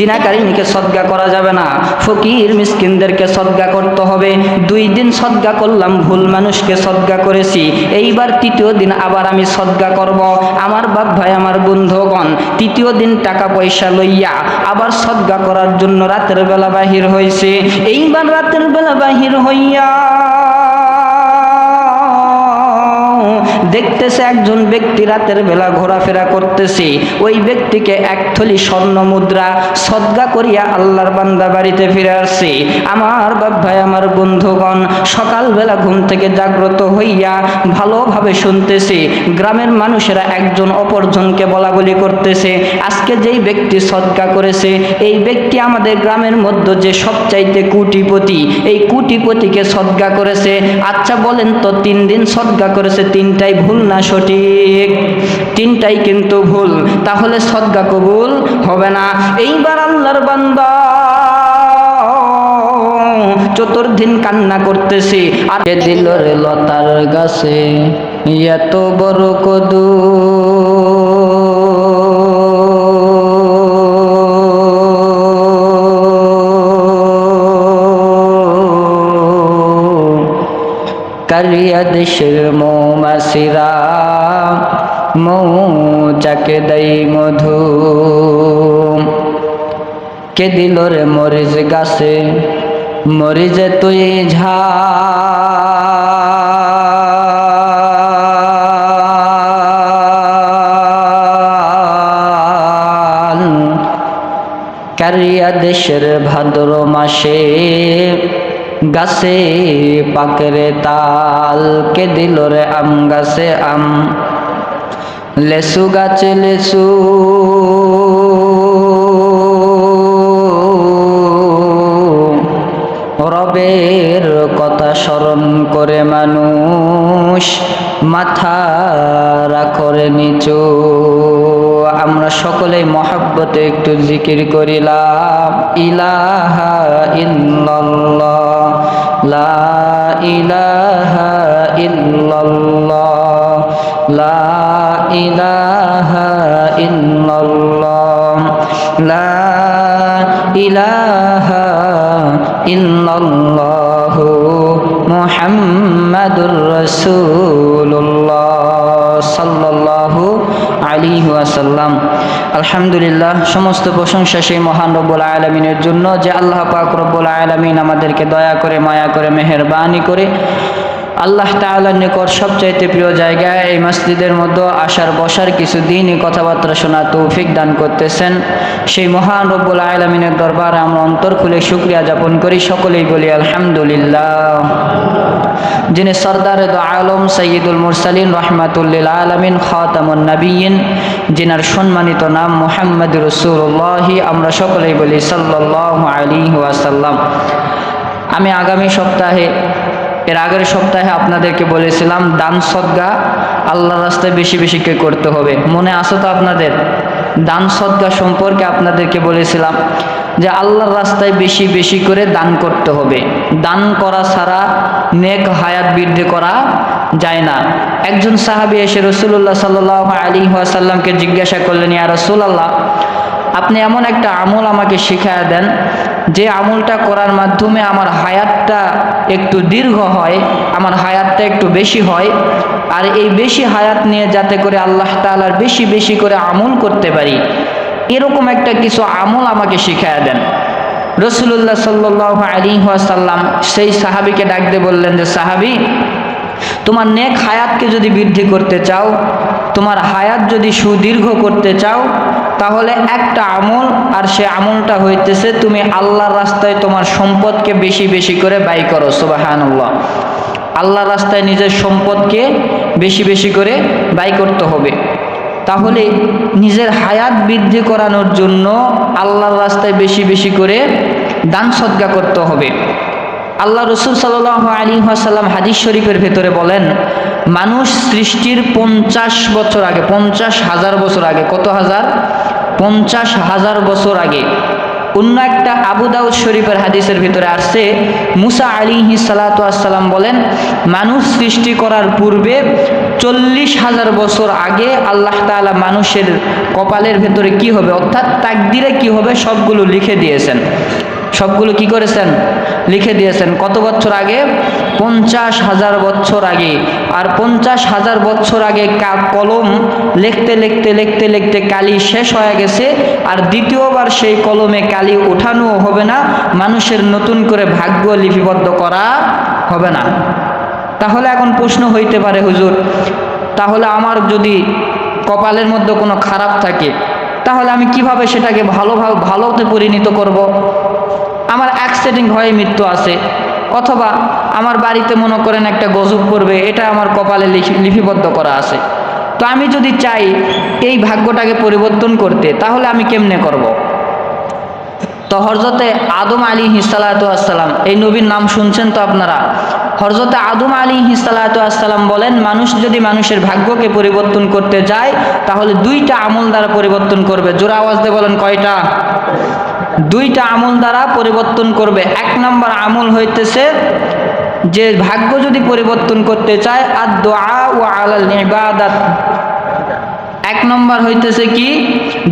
জিনাকারিনীকে সদকা করা যাবে না, ফকির মিসকিনদেরকে সদকা করতে হবে। 2 দিন সদকা করলাম, ভুল মানুষকে সদকা করেছি, এইবার 3য় দিন আবার আমি সদকা করব। আমার বাপ ভাই, আমার বন্ধুগণ, 3য় দিন টাকা পয়সা লইয়া আবার সদকা করার জন্য রাতের বেলা বাহির হয়েছে। এইবার রাতের বেলা বাহির হইয়া দেখতেছে একজন ব্যক্তি রাতের বেলা ঘোরাফেরা করতেছে। ওই ব্যক্তিকে 1 থলি স্বর্ণ মুদ্রা সদকা করিয়া আল্লাহর বান্দা বাড়িতে ফিরে আসছে। আমার বাপ ভাই, আমার বন্ধুগণ, সকালবেলা ঘুম থেকে জাগ্রত হইয়া ভালোভাবে শুনতেছে গ্রামের মানুষেরা একজন অপরজনকে বলা বলি করতেছে, আজকে যেই ব্যক্তি সদকা করেছে এই ব্যক্তি আমাদের গ্রামের মধ্যে যে সবচাইতে কোটিপতি, এই কোটিপতিকে সদকা করেছে। আচ্ছা বলেন তো, 3 দিন সদকা করেছে, 3টাই ভুল না সঠিক? 3টাই কিন্তু ভুল, তাহলে সদকা কবুল হবে না। এইবার আল্লাহর বান্দা 4 দিন কান্না করতেছে, আর দিল রে লতার গাছে এত বড় কদু, কারিয়া দেশের মৌমাছিরা মৌচাকে দেয় মধু, কে দিল রে মরিচ গাছে মরিচে তুই ঝাল, কারিয়া দেশের ভাদ্র মাসে গাছে পাকরে তাল, কে দিল রে আম গাছে আম, লেসু গাছে লেসু, রবের কথা স্মরণ করে মানুষ মাথা রাখরে নিচু। আমরা সকলেই মহব্বতে একটু জিকির করিলাম, ইলাহা ইল্লাল্লাহ, লা ইলাহা ইল্লাল্লাহ, লা ইলাহা ইল্লাল্লাহ, লা ইলাহা ইল্লাল্লাহু মুহাম্মাদুর রাসূলুল্লাহ সাল্লাল্লাহু আলাইহি ওয়াসাল্লাম। আলহামদুলিল্লাহ, সমস্ত প্রশংসা সেই মহান রব্বুল আলামিনের জন্য, যে আল্লাহ পাক রব্বুল আলামিন আমাদেরকে দয়া করে, মায়া করে, মেহেরবানি করে আল্লাহ তাআলার নিকট সবচাইতে প্রিয় জায়গায় এই মসজিদের মধ্যে আসার বসার কিছু দিনই কথাবার্তা শোনার তৌফিক দান করতেছেন। সেই মহান রব্বুল আলামিনের দরবারে আমরা অন্তর খুলে শুকরিয়া জ্ঞাপন করি, সকলেই বলি আলহামদুলিল্লাহ। যিনি সরদারে দো আলম সৈয়দুল মুরসালিন রহমাতুল লিল আলামিন খাতামুন নবিয়্যিন, যিনার সম্মানিত নাম মুহাম্মদুর রাসূলুল্লাহ, আমরা সকলেই বলি সাল্লাল্লাহু আলাইহি ওয়াসাল্লাম। আমি আগামী সপ্তাহে, এর আগের সপ্তাহে আপনাদেরকে বলেছিলাম দান সদকা আল্লাহর রাস্তায় বেশি বেশি করে করতে হবে। মনে আছে তো আপনাদের? দান সদকা সম্পর্কে আপনাদেরকে বলেছিলাম যে আল্লাহর রাস্তায় বেশি বেশি করে দান করতে হবে। দান করা ছাড়া নেক হায়াত বৃদ্ধি করা যায় না। একজন সাহাবী এসে রাসূলুল্লাহ সাল্লাল্লাহু আলাইহি ওয়াসাল্লামকে জিজ্ঞাসা করলেন, ইয়া রাসূলুল্লাহ, আপনি এমন একটা আমল আমাকে শিখায়া দেন যে আমলটা করার মাধ্যমে আমার হায়াতটা একটু দীর্ঘ হয়, আমার হায়াতটা একটু বেশি হয়, আর এই বেশি হায়াত নিয়ে যাতে করে আল্লাহ তাআলার বেশি বেশি করে আমল করতে পারি, এরকম একটা কিছু আমল আমাকে শিখায়া দেন। রাসূলুল্লাহ সাল্লাল্লাহু আলাইহি ওয়াসাল্লাম সেই সাহাবীকে ডাক দিয়ে বললেন যে, সাহাবী, তোমার নেক হায়াতকে যদি বৃদ্ধি করতে চাও, তোমার হায়াত যদি সুদীর্ঘ করতে চাও, তাহলে একটা আমল, আর সে আমলটা হইতেছে তুমি আল্লাহর রাস্তায় তোমার সম্পদকে বেশি বেশি করে ব্যয় করো। সুবহানাল্লাহ। আল্লাহর রাস্তায় নিজের সম্পদকে বেশি বেশি করে ব্যয় করতে হবে। তাহলে নিজের হায়াত বৃদ্ধি করানোর জন্য আল্লাহর রাস্তায় বেশি বেশি করে দান সদকা করতে হবে। আল্লাহ রাসূল সাল্লাল্লাহু আলাইহি ওয়াসাল্লাম হাদিস শরীফের ভেতরে বলেন, মানুষ সৃষ্টির 50 বছর আগে, 50,000 বছর আগে, কত হাজার? 50,000 বছর আগে অন্য একটা আবু দাউদ শরীফের হাদিসের ভিতরে আসছে, মুসা আলাইহিস সালাতু ওয়াস সালাম বলেন, মানুষ সৃষ্টি করার পূর্বে 40,000 বছর আগে আল্লাহ তাআলা মানুষের কপালের ভেতরে কি হবে, অর্থাৎ তাকদিরে কি হবে, সবগুলো লিখে দিয়েছেন। সবগুলো কি করেছেন? লিখে দিয়েছেন। কত বছর আগে? 50,000 বছর আগে। আর 50,000 বছর আগে কলম লিখতে লিখতে লিখতে লিখতে কালি শেষ হয়ে গেছে, আর দ্বিতীয়বার সেই কলমে কালি ওঠানো হবে না, মানুষের নতুন করে ভাগ্য লিপিবদ্ধ করা হবে না। তাহলে এখন প্রশ্ন হইতে পারে, হুজুর তাহলে আমার যদি কপালের মধ্যে কোনো খারাপ থাকে, তাহলে আমি কিভাবে সেটাকে ভালোতে পরিণত করব? আমার অ্যাক্সিডেন্ট হয়ে মৃত্যু আছে, অথবা আমার বাড়িতে মনে করেন একটা গজব করবে, এটা আমার কপালে লিপিবদ্ধ করা আছে। তো আমি যদি চাই এই ভাগ্যটাকে পরিবর্তন করতে, তাহলে আমি কেমনে করব? তো হযরতে আদম আলাইহিস সালাতু ওয়াস সালাম, এই নবীর নাম শুনছেন তো আপনারা? হযরতে আদম আলাইহিস সালাতু ওয়াস সালাম বলেন, মানুষ যদি মানুষের ভাগ্যকে পরিবর্তন করতে যায়, তাহলে 2টা আমল দ্বারা পরিবর্তন করবে। জোরে আওয়াজ দিয়ে বলেন, কয়টা? 2টা আমল দ্বারা পরিবর্তন করবে। 1 নম্বর আমল হইতেছে, যে ভাগ্য যদি পরিবর্তন করতে চায়, আদ-দুআ ওয়া আলাল ইবাদাত। 1 নম্বর হইতেছে কি?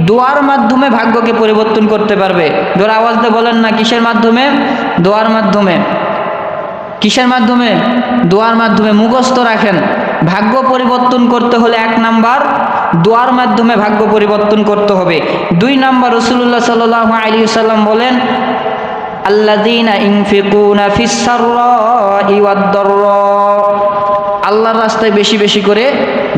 দোয়ার মাধ্যমে ভাগ্যকে পরিবর্তন করতে পারবে। জোরে আওয়াজ দিয়ে বলেন না, কিসের মাধ্যমে? দোয়ার মাধ্যমে। কিসের মাধ্যমে? দোয়ার মাধ্যমে। মুখস্থ রাখেন, ভাগ্য পরিবর্তন করতে হলে 1 নাম্বার দোয়ার মাধ্যমে ভাগ্য পরিবর্তন করতে হবে। 2 নাম্বার রাসূলুল্লাহ সাল্লাল্লাহু আলাইহি ওয়াসাল্লাম বলেন, আল্লাযীনা ইনফিকুনা ফিস সাররাই ওয়াদ দাররা। আল্লাহর রাস্তায় বেশি বেশি করে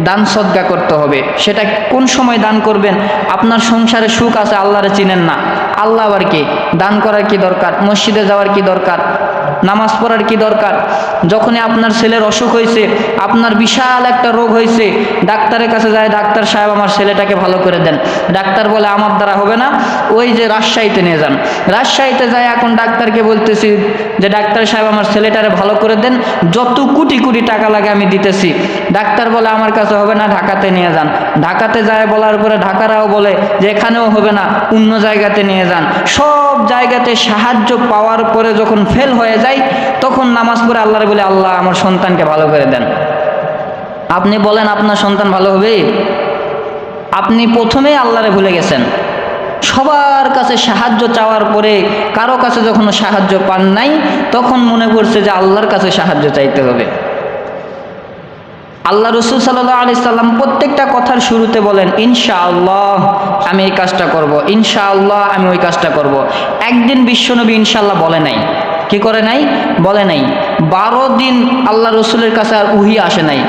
দান সদকা করতে হবে। সেটা কোন সময় দান করবেন? আপনার সংসারে সুখ আছে, আল্লাহরে চিনেন না, আল্লাহ আবার কি দান করার কি দরকার? মসজিদে যাওয়ার কি দরকার? নামাজ পড়ার কি দরকার? যখনই আপনার ছেলের অসুখ হয়েছে, আপনার বিশাল একটা রোগ হয়েছে, ডাক্তারের কাছে যায়, ডাক্তার সাহেব আমার ছেলেটাকে ভালো করে দেন। ডাক্তার বলে আমার দ্বারা হবে না, ওই যে রাজশাহীতে নিয়ে যান। রাজশাহীতে যায়, এখন ডাক্তারকে বলতেছি যে ডাক্তার সাহেব আমার ছেলেটারে ভালো করে দেন, যত কোটি কোটি টাকা লাগে আমি দিতেছি। ডাক্তার বলে আমার কাছে হবে না, ঢাকাতে নিয়ে যান। ঢাকাতে যায় বলার পরে ঢাকারাও বলে যে এখানেও হবে না, অন্য জায়গাতে নিয়ে যান। সব জায়গাতে সাহায্য পাওয়ার পরে যখন ফেল হয়ে যায়, তখন নামাজ পড়ে আল্লাহরে বলে, আল্লাহ আমার সন্তানকে ভালো করে দেন। আপনি বলেন আপনার সন্তান ভালো হবে? আপনি প্রথমেই আল্লাহরে ভুলে গেছেন। সবার কাছে সাহায্য চাওয়ার পরে কারো কাছে যখন সাহায্য পান নাই, তখন মনে পড়ছে যে আল্লাহর কাছে সাহায্য চাইতে হবে। আল্লাহ রাসূল সাল্লাল্লাহু আলাইহি সাল্লাম প্রত্যেকটা কথার শুরুতে বলেন, ইনশাআল্লাহ আমি এই কাজটা করব, ইনশাআল্লাহ আমি ওই কাজটা করব। একদিন বিশ্বনবী ইনশাআল্লাহ বলে নাই। কি করে নাই? বলে নাই। 12 দিন আল্লাহ রসুলের কাছে আর ওহী আসে নাই।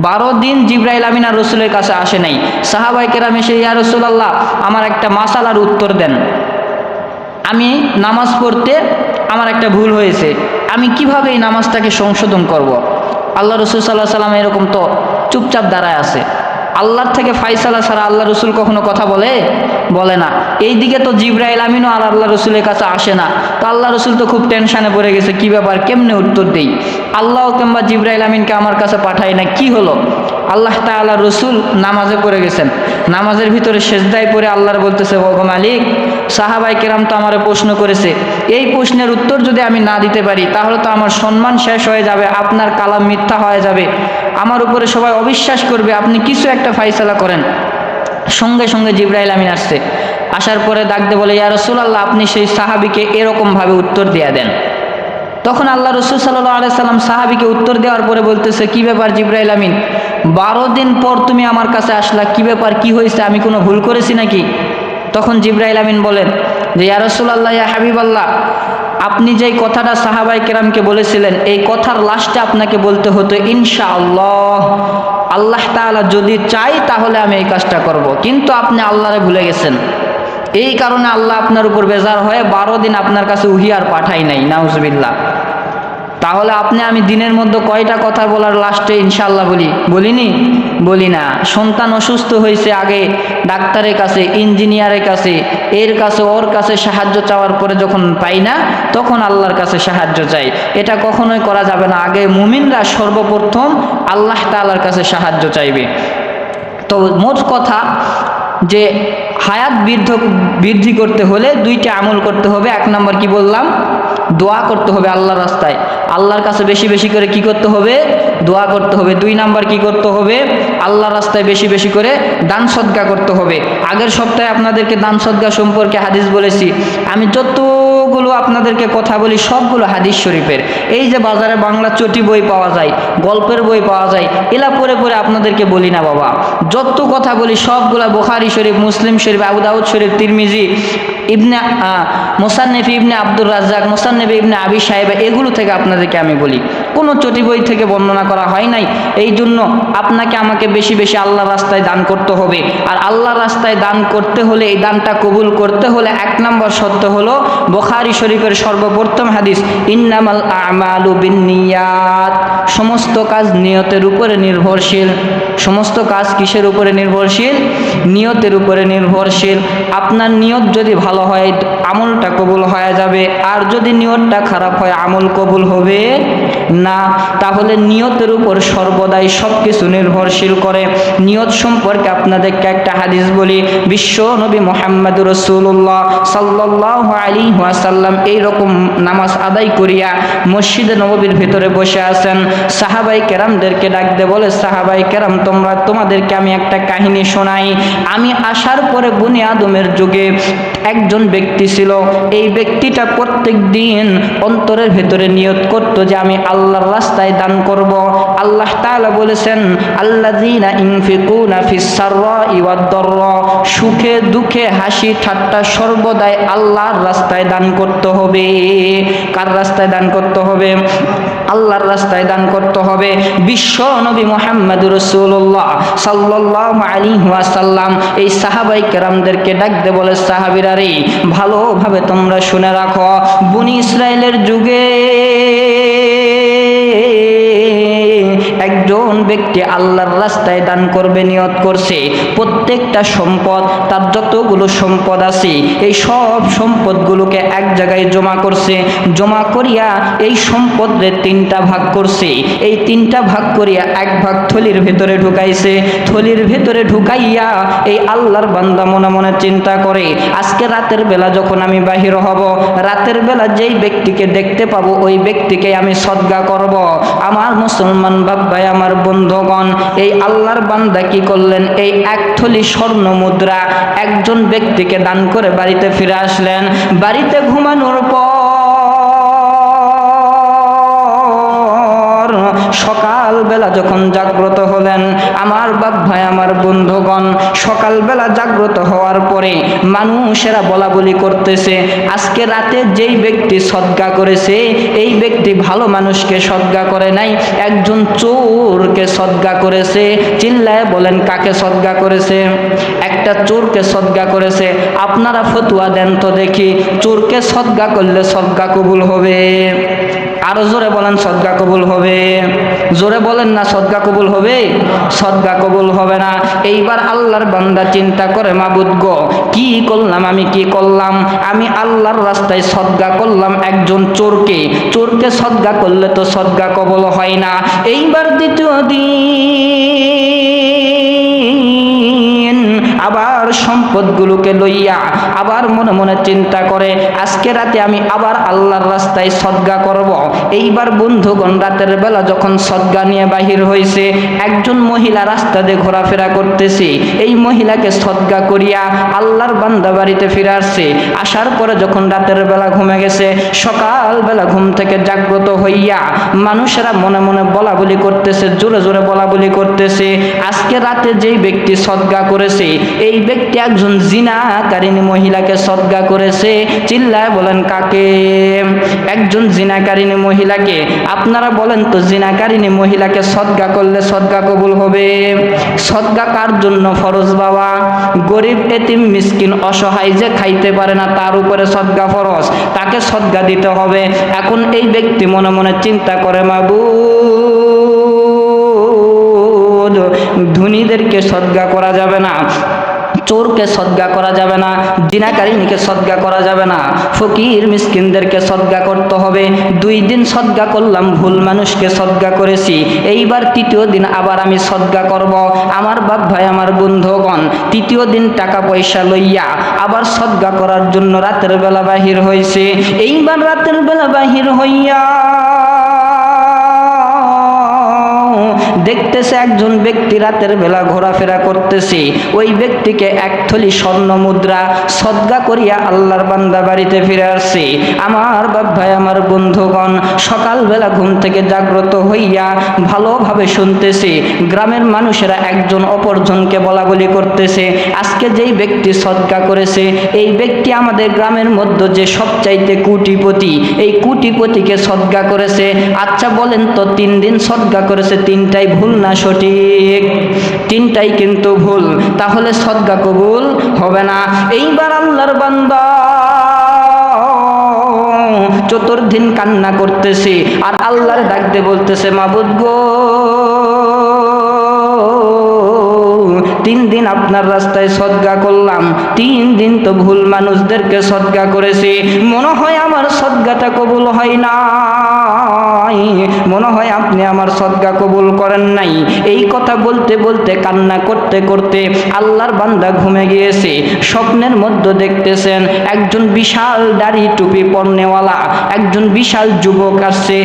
12 দিন জিবরাইল আমিন আর রসুলের কাছে আসে নাই। সাহাবায়ে কেরাম এসে, ইয়া রাসূলুল্লাহ আমার একটা মাসালার উত্তর দেন, আমি নামাজ পড়তে আমার একটা ভুল হয়েছে, আমি কিভাবে এই নামাজটাকে সংশোধন করব? আল্লাহ রসুল সাল্লাল্লাহু আলাইহি ওয়াসাল্লাম এরকম তো চুপচাপ দাঁড়ায় আছে। আল্লাহর থেকে ফায়সালা ছাড়া আল্লাহ রসুল কখনো কথা বলে না। এইদিকে তো জিবরাইল আমিনও আর আল্লাহ রসুলের কাছে আসে না। তো আল্লাহ রসুল তো খুব টেনশানে পড়ে গেছে, কি ব্যাপার, কেমনে উত্তর দেই? আল্লাহ কিংবা জিবরাইল আমিনকে আমার কাছে পাঠায় না, কি হলো? আল্লাহ তাআলা রসুল নামাজে পড়ে গেছেন। নামাজের ভিতরে সেজদায় পড়ে আল্লাহর বলতেছে, ওগো মালিক, সাহাবায়ে কেরাম তো আমারে প্রশ্ন করেছে, এই প্রশ্নের উত্তর যদি আমি না দিতে পারি, তাহলে তো আমার সম্মান শেষ হয়ে যাবে, আপনার কালাম মিথ্যা হয়ে যাবে, আমার উপরে সবাই অবিশ্বাস করবে, আপনি কিছু একটা ফায়সালা করেন। সঙ্গে সঙ্গে জিবরাইল আমিন আসছে। আসার পরে ডাকতে বলে, ইয়া রাসূলুল্লাহ আপনি সেই সাহাবীকে এরকমভাবে উত্তর দিয়ে দেন। তখন আল্লাহ রসুল সাল্লাল্লাহু আলাইহি সাল্লাম সাহাবীকে উত্তর দেওয়ার পরে বলতেছে, কি ব্যাপার জিবরাইল আমিন, 12 দিন পর তুমি আমার কাছে আসলা, কি ব্যাপার, কি হয়েছে, আমি কোনো ভুল করেছি নাকি? তখন জিবরাইল আমিন বলেন যে, ইয়া রাসূলুল্লাহ, ইয়া হাবিবাল্লাহ, আপনি যেই কথাটা সাহাবায়ে কেরামকে বলেছিলেন, এই কথার লাস্টে আপনাকে বলতে হতো ইনশাআল্লাহ, আল্লাহ তাআলা যদি চাই তাহলে আমি এই কাজটা করব, কিন্তু আপনি আল্লাহরে ভুলে গেছেন। এই কারণে আল্লাহ আপনার উপর বেজার হয়ে 12 দিন আপনার কাছে ওহী আর পাঠাই নাই। নাউজুবিল্লাহ। তাহলে আমি দিনের মধ্যে কয়টা কথা বলার লাস্টে ইনশাআল্লাহ বলি না। সন্তান অসুস্থ হয়েছে, আগে ডাক্তারের কাছে, ইঞ্জিনিয়ারের কাছে, এর কাছে, ওর কাছে সাহায্য চাওয়ার পরে যখন পাই না, তখন আল্লাহর কাছে সাহায্য চাই। এটা কখনোই করা যাবে না। আগে মুমিনরা সর্বপ্রথম আল্লাহ তাআলার কাছে সাহায্য চাইবে। তো মোট কথা যে হায়াত বৃদ্ধি করতে হলে দুইটা আমল করতে হবে। এক নম্বর কি বললাম? দোয়া করতে হবে আল্লাহর রাস্তায়, আল্লাহর কাছে বেশি বেশি করে কি করতে হবে? দোয়া করতে হবে। দুই নাম্বার কি করতে হবে? আল্লাহর রাস্তায় বেশি বেশি করে দান সদকা করতে হবে। আগের সপ্তাহে আপনাদেরকে দান সদকা সম্পর্কে হাদিস বলেছি। আমি যতগুলো আপনাদেরকে কথা বলি সবগুলো হাদিস শরীফের। এই যে বাজারে বাংলা চটি বই পাওয়া যায়, গল্পের বই পাওয়া যায়, এলা পড়ে পড়ে আপনাদেরকে বলি না বাবা। যত কথা বলি সবগুলা বুখারী শরীফ, মুসলিম শরীফ, আবু দাউদ শরীফ, তিরমিজি, ইবনে মুসান্নিফ ইবনে আব্দুর রাজ্জাক, মুসান্নিফ ইবনে আবি শাইবা, এগুলো থেকে আপনাদেরকে আমি বলি। কোনো চটি বই থেকে বর্ণনা করা হয় নাই। এই জন্য আপনাকে আমাকে বেশি বেশি আল্লাহর রাস্তায় দান করতে হবে। আর আল্লাহর রাস্তায় দান করতে হলে, এই দানটা কবুল করতে হলে এক নম্বর শর্ত হলো বুখারী শরীফের সর্বপ্রথম হাদিস, ইন্নামাল আমালু বিন্নিয়াত। সমস্ত কাজ নিয়তের উপরে নির্ভরশীল। সমস্ত কাজ কিসের উপরে নির্ভরশীল? নিয়তের উপরে নির্ভরশীল। আপনার নিয়ত যদি ভালো হয় আমলটা কবুল হয়ে যাবে, আর যদি নিয়তটা খারাপ হয় আমল কবুল হবে না। তাহলে নিয়তের উপর সর্বদাই সব কিছু নির্ভরশীল করে। নিয়ত সম্পর্কে আপনাদেরকে একটা হাদিস বলি। বিশ্ব নবী মুহাম্মদুর রাসূলুল্লাহ সাল্লাল্লাহু আলাইহি ওয়াসাল্লাম এইরকম নামাজ আদায় করিয়া মসজিদে নববীর ভিতরে বসে আছেন। সাহাবাই কেরামদেরকে ডাক দিয়ে বলে, সাহাবাই কেরাম তোমাদেরকে আমি একটা কাহিনী শোনাই। আমি আসার পরে বনি আদমের যুগে একজন ব্যক্তি ছিল। এই ব্যক্তিটা প্রত্যেক দিন অন্তরের ভেতরে নিয়ত করত যে আমি আল্লাহর রাস্তায় দান করব। আল্লাহ তাআলা বলেছেন, আল্লাযীনা ইনফিকুনা ফিস সাররাই ওয়াদ দাররা, সুখে দুঃখে হাসি ঠাট্টা সর্বদাই আল্লাহর রাস্তায় দান করতে হবে। কার রাস্তায় দান করতে হবে? আল্লাহর রাস্তায় দান করতে হবে। বিশ্ব নবী মুহাম্মদুর রাসূলুল্লাহ সাল্লাল্লাহু আলাইহি ওয়াসাল্লাম এই সাহাবাই কেরামদেরকে ডাক দিয়ে বলে, সাহাবীরা রে, ভালোভাবে তোমরা শুনে রাখো, বনি ইসরাইলের যুগে একজন ব্যক্তি আল্লাহর রাস্তায় দান করবে নিয়ত করছে। প্রত্যেকটা সম্পদ, তার যতগুলো সম্পদ আছে এই সব সম্পদগুলোকে এক জায়গায় জমা করছে। জমা করিয়া এই সম্পদের তিনটা ভাগ করছে। এই তিনটা ভাগ করিয়া এক ভাগ থলির ভেতরে ঢুকাইছে। থলির ভেতরে ঢুকাইয়া এই আল্লাহর বান্দা মনে মনে চিন্তা করে, আজকে রাতের বেলা যখন আমি বাহির হব, রাতের বেলা যেই ব্যক্তিকে দেখতে পাবো ওই ব্যক্তিকে আমি সদকা করব। আমার মুসলমান ভাই, আমার বন্ধুগণ, এই আল্লাহর বান্দা কি করলেন? এই এক থলি স্বর্ণ মুদ্রা একজন ব্যক্তিকে দান করে বাড়িতে ফিরে আসলেন। বাড়িতে ঘুমানোর পর সকালবেলা যখন জাগ্রত হলেন, আমার বাপ ভাই, আমার বন্ধুগণ, সকালবেলা জাগ্রত হওয়ার পরে মানুষেরা বলা বলি করতেছে, আজকে রাতে যেই ব্যক্তি সদকা করেছে এই ব্যক্তি ভালো মানুষকে সদকা করে নাই, একজন চোরকে সদকা করেছে। চিল্লায় বলেন, কাকে সদকা করেছে? একটা চোরকে সদকা করেছে। আপনারা ফতোয়া দেন তো দেখি, চোরকে সদকা করলে সদকা কবুল হবে? আরো জোরে বলেন, সদকা কবুল হবে? জোরে বলেন না, সদকা কবুল হবে? সদকা কবুল হবে না। এইবার আল্লাহর বান্দা চিন্তা করে, মাবুদ গো, কি করলাম আমি? কি করলাম আমি? আল্লাহর রাস্তায় সদকা করলাম একজন চোরকে। চোরকে সদকা করলে তো সদকা কবুল হয় না। এইবার দ্বিতীয় দিন আবার সম্পদগুলোকে লইয়া আবার মনে মনে চিন্তা করে, আজকে রাতে আমি আবার আল্লাহর রাস্তায় সদকা করব। এইবার বন্ধুগণ, রাতের বেলা যখন সদকা নিয়ে বাহির হয়েছে, একজন মহিলা রাস্তা দিয়ে ঘোরাফেরা করতেছে। এই মহিলাকে সদকা করিয়া আল্লাহর বান্দা বাড়িতে ফিরে আসছে। আসার পরে যখন রাতের বেলা ঘুমে গেছে, সকালবেলা ঘুম থেকে জাগ্রত হইয়া মানুষেরা মনে মনে বলা বলি করতেছে, জোরে জোরে বলা বলি করতেছে, আজকে রাতে যেই ব্যক্তি সদকা করেছে এই ব্যক্তি একজন জিনাকারিনী মহিলাকে সদকা করেছে। চিল্লায় বলেন, কাকে? একজন জিনাকারিনী মহিলাকে। আপনারা বলেন তো, জিনাকারিনী মহিলাকে সদকা করলে সদকা কবুল হবে? সদকা কার জন্য ফরজ বাবা? গরিব, এতিম, মিসকিন, অসহায় যে খাইতে পারে না তার উপরে সদকা ফরজ, তাকে সদকা দিতে হবে। এখন এই ব্যক্তি মনে মনে চিন্তা করে, মাবুদ, ধনীদেরকে সদকা করা যাবে না, চোরকে সদকা করা যাবে না, জিনাকারিনীকে সদকা করা যাবে না, ফকির মিসকিনদেরকে সদকা করতে হবে। 2 দিন সদকা করলাম, ভুল মানুষকে সদকা করেছি, এইবার 3য় দিন আবার আমি সদকা করব। আমার বাপ ভাই, আমার বন্ধুগণ, 3য় দিন টাকা পয়সা লইয়া আবার সদকা করার জন্য রাতের বেলা বাহির হয়েছে। এইবার রাতের বেলা বাহির হইয়া দেখতেছে একজন ব্যক্তি রাতের বেলা ঘোরাফেরা করতেছে। ওই ব্যক্তিকে 1 থলি স্বর্ণ মুদ্রা সদকা করিয়া আল্লাহর বান্দা বাড়িতে ফিরে আসছে। আমার বাপ ভাই, আমার বন্ধুগণ, সকালবেলা ঘুম থেকে জাগ্রত হইয়া ভালোভাবে শুনতেছে গ্রামের মানুষেরা একজন অপরজনকে বলা বলি করতেছে, আজকে যেই ব্যক্তি সদকা করেছে এই ব্যক্তি আমাদের গ্রামের মধ্যে যে সবচাইতে কোটিপতি, এই কোটিপতিকে সদকা করেছে। আচ্ছা বলেন তো, 3 দিন সদকা করেছে, 3টাই ভুল না সঠিক? 3টাই কিন্তু ভুল, তাহলে সদকা কবুল হবে না। এইবার আল্লাহর বান্দা 4 দিন কান্না করতেছে আর আল্লাহর ডাক দিয়ে বলতেছে, মাবুদ গো, 3 দিন আপনার রাস্তায় সদকা করলাম, 3 দিন তো ভুল মানুষদেরকে সদকা করেছি, মনে হয় আমার সদকাটা কবুল হয় না, মনে হয় আপনি আমার সদকা কবুল করেন নাই। এই কথা বলতে বলতে, কান্না করতে করতে আল্লাহর বান্দা ঘুমে গিয়েছে। স্বপ্নের মধ্যে দেখতেছেন একজন বিশাল দাড়ি টুপি পরনেওয়ালা একজন বিশাল যুবক আসছে।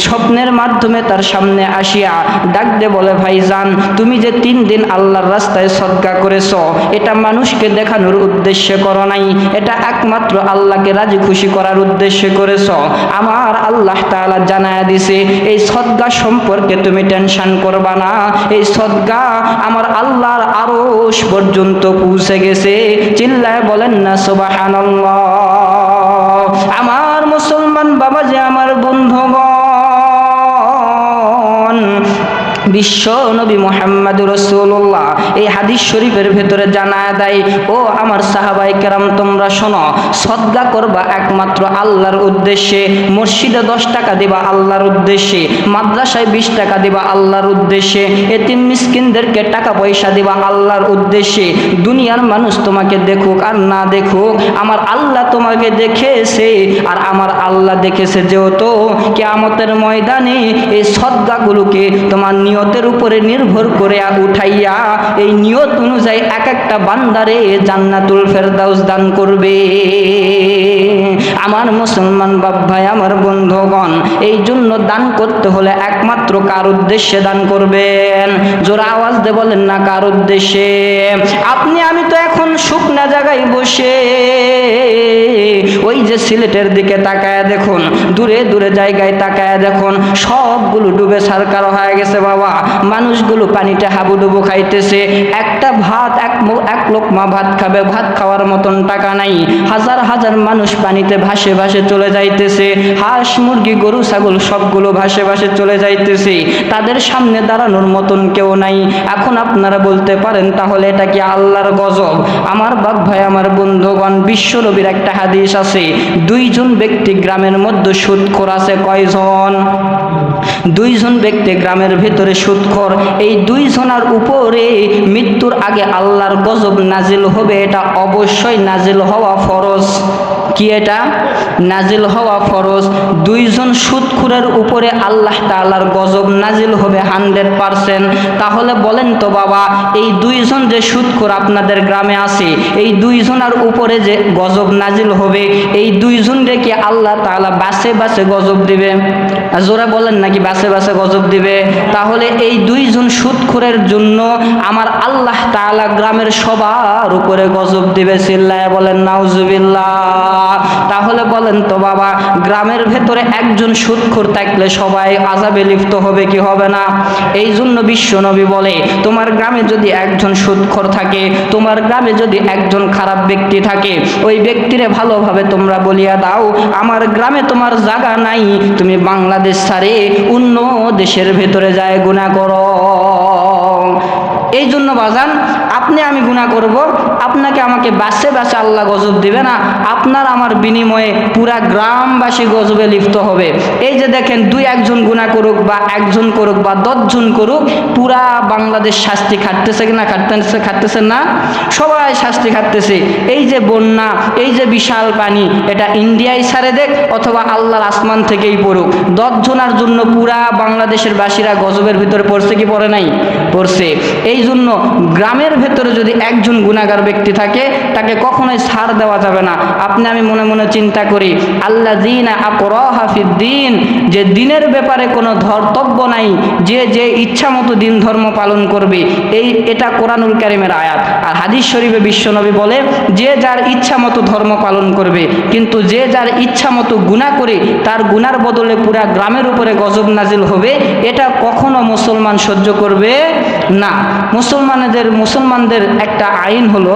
স্বপ্নের মাধ্যমে তার সামনে আসিয়া ডাক দে বলে, ভাইজান, তুমি যে 3 দিন আল্লাহর রাস্তায় সদকা করেছ, এটা মানুষকে দেখানোর উদ্দেশ্যে করো নাই, এটা একমাত্র আল্লাহকে রাজি খুশি করার উদ্দেশ্যে করেছ। আমার আল্লাহ তাআলা জানায়া দিছে, এই সদকা সম্পর্কে তুমি টেনশন করবা না, এই সদকা আমার আল্লাহর আরশ পর্যন্ত পৌঁছে গেছে। চিল্লায় বলেন না সুবহানাল্লাহ। আমার মুসলমান বাবাজি, আমার বন্ধুগণ, বিশ্ব নবী মুহাম্মদুর রাসূলুল্লাহ এই হাদিস শরীফের ভেতরে জানায় দেয়, ও আমার সাহাবায়ে কেরাম, তোমরা শোনো, সদকা করবা একমাত্র আল্লাহর উদ্দেশ্যে। মসজিদে 10 টাকা দিবা আল্লাহর উদ্দেশ্যে, মাদ্রাসায় 20 টাকা দিবা আল্লাহর উদ্দেশ্যে, এতিম মিসকিনদেরকে টাকা পয়সা দিবা আল্লাহর উদ্দেশ্যে। দুনিয়ার মানুষ তোমাকে দেখুক আর না দেখুক, আমার আল্লাহ তোমাকে দেখেছে, আর আমার আল্লাহ দেখেছে। যেহেতু কিয়ামতের ময়দানে এই সদকাগুলোকে তোমার নিয়তের উপরে নির্ভর করে উঠাইয়া এই নিয়ত অনুযায়ী এক একটা বান্দারে জান্নাতুল ফেরদাউস দান করবে। আমার মুসলমান বাপ ভাই, আমার বন্ধুগণ, এই জন্য দান করতে হলে একমাত্র কার উদ্দেশ্যে দান করবেন? জোরে আওয়াজ দিয়ে বলেন না, কার উদ্দেশ্যে? আপনি আমি তো এখন শুকনা জায়গায় বসে ওই যে সিলেটের দিকে তাকায় দেখুন, দূরে দূরে জায়গায় তাকায় দেখুন, সবগুলো ডুবে ছারকার হয়ে গেছে বাবা। মানুষগুলো পানিতে হাবুডুবু খাইতেছে, একটা ভাত এক লোকমা ভাত খাবে, ভাত খাওয়ার মতন টাকা নাই। হাজার হাজার মানুষ পানিতে ভাসে ভাসে চলে যাইতেছে, হাঁস মুরগি গরু ছাগল সবগুলো ভাসে ভাসে চলে যাইতেছে, তাদের সামনে দাঁড়ানোর মতন কেউ নাই। এখন আপনারা বলতে পারেন, তাহলে এটা কি আল্লাহর গজব? আমার বাপ ভাই, আমার বন্ধুগণ, বিশ্ব নবীর একটা হাদিস আছে, 2 জন ব্যক্তি গ্রামের মধ্যে সুদখোর আছে। কয়জন? 2 জন ব্যক্তি গ্রামের ভিতরে সুদখোর। এই 2 জনের উপরে মৃত্যুর আগে আল্লাহর গজব নাজিল হবে, এটা অবশ্যই নাজিল হওয়া ফরজ। কি এটা? নাজিল হওয়া ফরজ। 2 জন সুদখোরের উপরে আল্লাহ তাআলার গজব নাজিল হবে 100%। তাহলে বলেন তো বাবা, এই 2 জন যে সুদখোর আপনাদের গ্রামে আছে, এই 2 জনের উপরে যে গজব নাজিল হবে, এই 2 জনকে কি আল্লাহ তাআলা বাসে বাসে গজব দিবে? জোরে বলেন নাকি বাসে বাসে গজব দিবে? তাহলে এই 2 জন সুদখোরের জন্য আমার আল্লাহ তাআলা গ্রামের সবার উপরে গজব দিবে। চিল্লায় বলেন নাউজুবিল্লাহ। তাহলে বলেন তো বাবা, গ্রামের ভেতরে একজন সুদখোর থাকলে সবাই আযাবে লিপ্ত হবে কি হবে না? এই জন্য বিশ্ব নবী বলে, তোমার গ্রামে যদি একজন সুদখোর থাকে, তোমার গ্রামে যদি একজন খারাপ ব্যক্তি থাকে, ওই ব্যক্তিরে ভালোভাবে তোমরা বলিয়া দাও, আমার গ্রামে তোমার জায়গা নাই, তুমি বাংলাদেশ ছাড়ে অন্য দেশের ভেতরে যায় গুনাহ করো। এই জন্য বাজান, আপনি আমি গুনাহ করব, আপনাকে আমাকে বাসে বাসে আল্লাহ গজব দিবে না, আপনার আমার বিনিময়ে পুরা গ্রামবাসী গজবে লিপ্ত হবে। এই যে দেখেন, দুই একজন গুনাহ করুক বা একজন করুক বা 10 জন করুক, পুরা বাংলাদেশ শাস্তি খাটতেছে কিনা? খাটতেছে না? সবাই শাস্তি খাটতেছে। এই যে বন্যা, এই যে বিশাল পানি, এটা ইন্ডিয়ায় ছাড়ে দেখ অথবা আল্লাহর আসমান থেকেই পড়ুক, 10 জনের জন্য পুরা বাংলাদেশের বাসীরা গজবের ভিতরে পড়ছে কি পড়ে নাই? পড়ছে। এই জন্য গ্রামের ভেতরে যদি একজন গুনাহগার ব্যক্তি থাকে, তাকে কখনোই ছাড় দেওয়া যাবে না। আপনি আমি মনে মনে চিন্তা করি, আল্লাযীনা আকরাহা ফিদ্দীন, যে দিনের ব্যাপারে কোনো ধর্তব্য নাই, যে যে ইচ্ছা মতো দিন ধর্ম পালন করবে, এটা কোরআনুল কারীমের আয়াত। আর হাদিস শরীফে বিশ্বনবী বলে, যে যার ইচ্ছা মতো ধর্ম পালন করবে, কিন্তু যে যার ইচ্ছা মতো গুনাহ করে তার গুনার বদলে পুরা গ্রামের উপরে গজব নাজিল হবে, এটা কখনো মুসলমান সহ্য করবে না। মুসলমানদের একটা আইন হলো,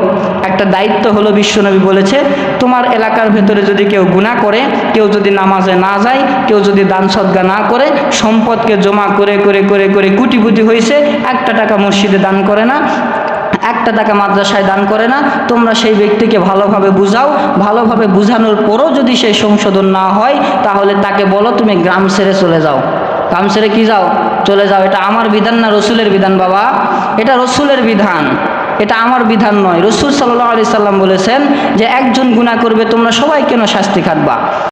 একটা দায়িত্ব হলো, বিশ্বনবী বলেছে, তোমার এলাকার ভেতরে যদি কেউ গুনাহ করে, কেউ যদি নামাজে না যায়, কেউ যদি দান সদকা না করে, সম্পদকে জমা করে করে করে করে কোটিপতি হয়েছে, 1 টাকা মসজিদে দান করে না, 1 টাকা মাদ্রাসায় দান করে না, তোমরা সেই ব্যক্তিকে ভালোভাবে বুঝাও। ভালোভাবে বুঝানোর পরও যদি সেই সংশোধন না হয়, তাহলে তাকে বলো তুমি গ্রাম ছেড়ে চলে যাও। গ্রাম ছেড়ে কি যাও? চলে যাও। এটা আমার বিধান না রসুলের বিধান বাবা, এটা রসুলের বিধান, এটা আমার বিধান নয়। রসুল সাল্লাল্লাহু আলাইহি সাল্লাম বলেছেন যে একজন গুনাহ করবে, তোমরা সবাই কেন শাস্তি খাটবা?